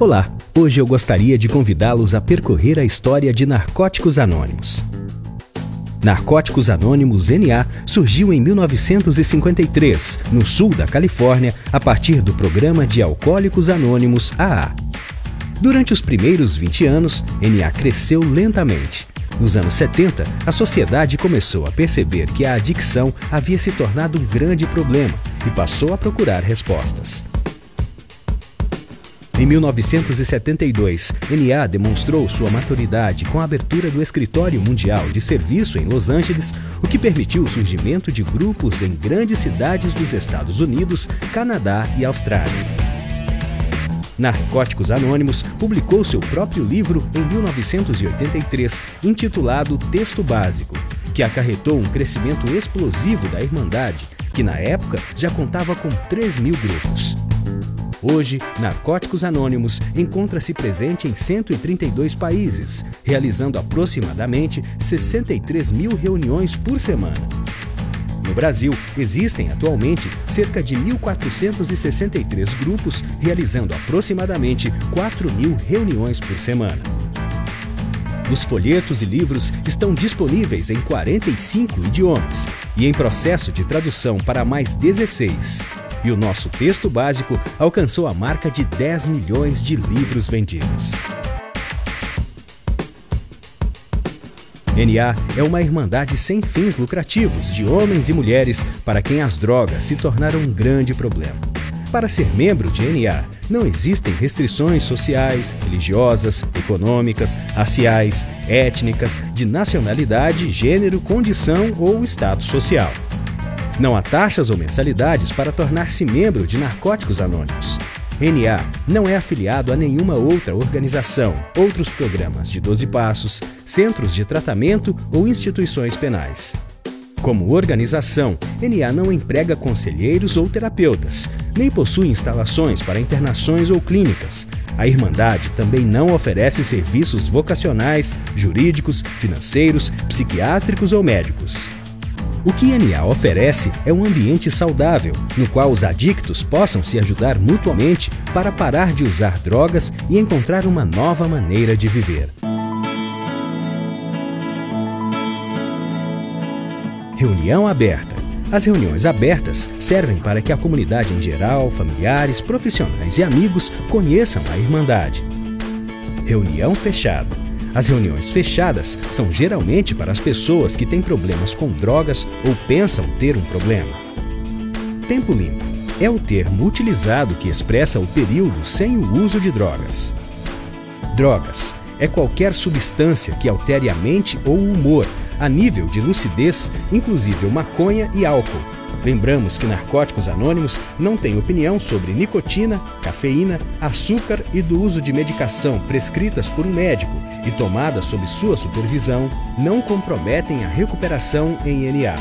Olá, hoje eu gostaria de convidá-los a percorrer a história de Narcóticos Anônimos. Narcóticos Anônimos NA surgiu em 1953, no sul da Califórnia, a partir do programa de Alcoólicos Anônimos AA. Durante os primeiros 20 anos, NA cresceu lentamente. Nos anos 70, a sociedade começou a perceber que a adicção havia se tornado um grande problema e passou a procurar respostas. Em 1972, NA demonstrou sua maturidade com a abertura do Escritório Mundial de Serviço em Los Angeles, o que permitiu o surgimento de grupos em grandes cidades dos Estados Unidos, Canadá e Austrália. Narcóticos Anônimos publicou seu próprio livro em 1983, intitulado Texto Básico, que acarretou um crescimento explosivo da Irmandade, que na época já contava com 3.000 grupos. Hoje, Narcóticos Anônimos encontra-se presente em 132 países, realizando aproximadamente 63.000 reuniões por semana. No Brasil, existem atualmente cerca de 1.463 grupos, realizando aproximadamente 4.000 reuniões por semana. Os folhetos e livros estão disponíveis em 45 idiomas e em processo de tradução para mais 16. E o nosso texto básico alcançou a marca de 10 milhões de livros vendidos. NA é uma irmandade sem fins lucrativos de homens e mulheres para quem as drogas se tornaram um grande problema. Para ser membro de NA, não existem restrições sociais, religiosas, econômicas, raciais, étnicas, de nacionalidade, gênero, condição ou status social. Não há taxas ou mensalidades para tornar-se membro de Narcóticos Anônimos. NA não é afiliado a nenhuma outra organização, outros programas de 12 passos, centros de tratamento ou instituições penais. Como organização, NA não emprega conselheiros ou terapeutas, nem possui instalações para internações ou clínicas. A Irmandade também não oferece serviços vocacionais, jurídicos, financeiros, psiquiátricos ou médicos. O que NA oferece é um ambiente saudável, no qual os adictos possam se ajudar mutuamente para parar de usar drogas e encontrar uma nova maneira de viver. Reunião aberta. As reuniões abertas servem para que a comunidade em geral, familiares, profissionais e amigos conheçam a Irmandade. Reunião fechada. As reuniões fechadas são geralmente para as pessoas que têm problemas com drogas ou pensam ter um problema. Tempo limpo é o termo utilizado que expressa o período sem o uso de drogas. Drogas é qualquer substância que altere a mente ou o humor a nível de lucidez, inclusive maconha e álcool. Lembramos que Narcóticos Anônimos não tem opinião sobre nicotina, cafeína, açúcar e do uso de medicação prescritas por um médico e tomadas sob sua supervisão não comprometem a recuperação em NA.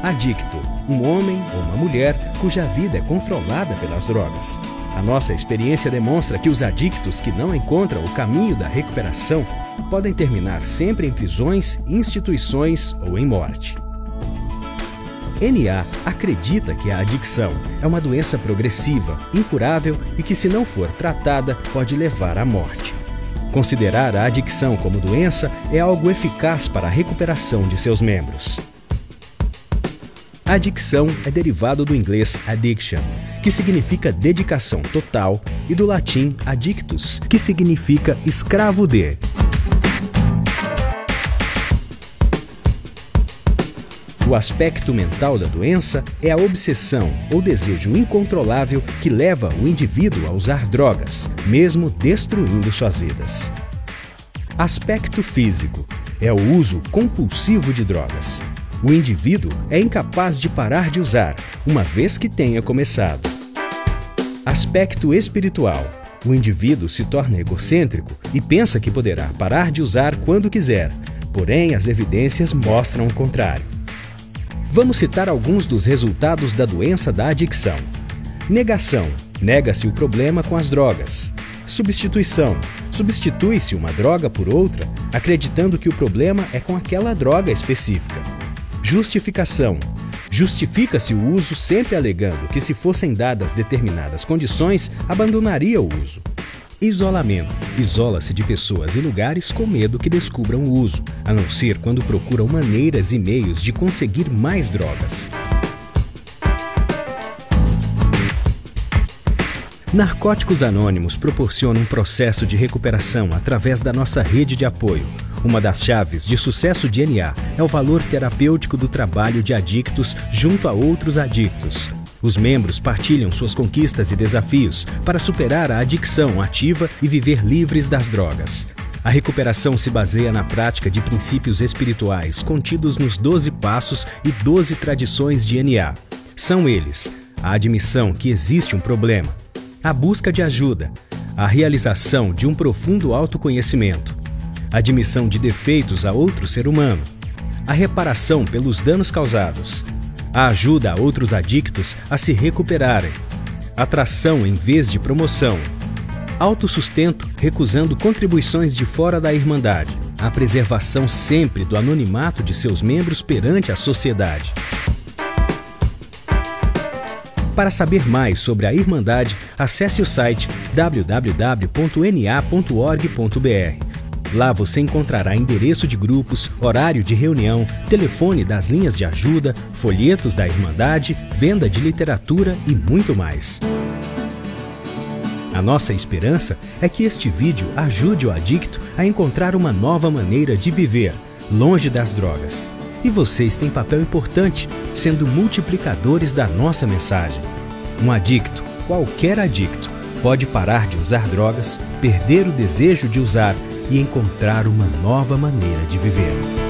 Adicto, um homem ou uma mulher cuja vida é controlada pelas drogas. A nossa experiência demonstra que os adictos que não encontram o caminho da recuperação podem terminar sempre em prisões, instituições ou em morte. NA acredita que a adicção é uma doença progressiva, incurável e que, se não for tratada, pode levar à morte. Considerar a adicção como doença é algo eficaz para a recuperação de seus membros. Adicção é derivado do inglês addiction, que significa dedicação total, e do latim addictus, que significa escravo de. O aspecto mental da doença é a obsessão ou desejo incontrolável que leva o indivíduo a usar drogas, mesmo destruindo suas vidas. Aspecto físico é o uso compulsivo de drogas. O indivíduo é incapaz de parar de usar, uma vez que tenha começado. Aspecto espiritual. O indivíduo se torna egocêntrico e pensa que poderá parar de usar quando quiser, porém as evidências mostram o contrário. Vamos citar alguns dos resultados da doença da adicção. Negação. Nega-se o problema com as drogas. Substituição. Substitui-se uma droga por outra, acreditando que o problema é com aquela droga específica. Justificação. Justifica-se o uso sempre alegando que, se fossem dadas determinadas condições, abandonaria o uso. Isolamento. Isola-se de pessoas e lugares com medo que descubram o uso, a não ser quando procuram maneiras e meios de conseguir mais drogas. Narcóticos Anônimos proporciona um processo de recuperação através da nossa rede de apoio. Uma das chaves de sucesso de NA é o valor terapêutico do trabalho de adictos junto a outros adictos. Os membros partilham suas conquistas e desafios para superar a adicção ativa e viver livres das drogas. A recuperação se baseia na prática de princípios espirituais contidos nos 12 passos e 12 tradições de NA. São eles: a admissão que existe um problema, a busca de ajuda, a realização de um profundo autoconhecimento, a admissão de defeitos a outro ser humano, a reparação pelos danos causados, a ajuda a outros adictos a se recuperarem, atração em vez de promoção, autossustento recusando contribuições de fora da Irmandade, a preservação sempre do anonimato de seus membros perante a sociedade. Para saber mais sobre a Irmandade, acesse o site www.na.org.br. Lá você encontrará endereço de grupos, horário de reunião, telefone das linhas de ajuda, folhetos da Irmandade, venda de literatura e muito mais. A nossa esperança é que este vídeo ajude o adicto a encontrar uma nova maneira de viver, longe das drogas. E vocês têm papel importante, sendo multiplicadores da nossa mensagem. Um adicto, qualquer adicto, pode parar de usar drogas, perder o desejo de usar e encontrar uma nova maneira de viver.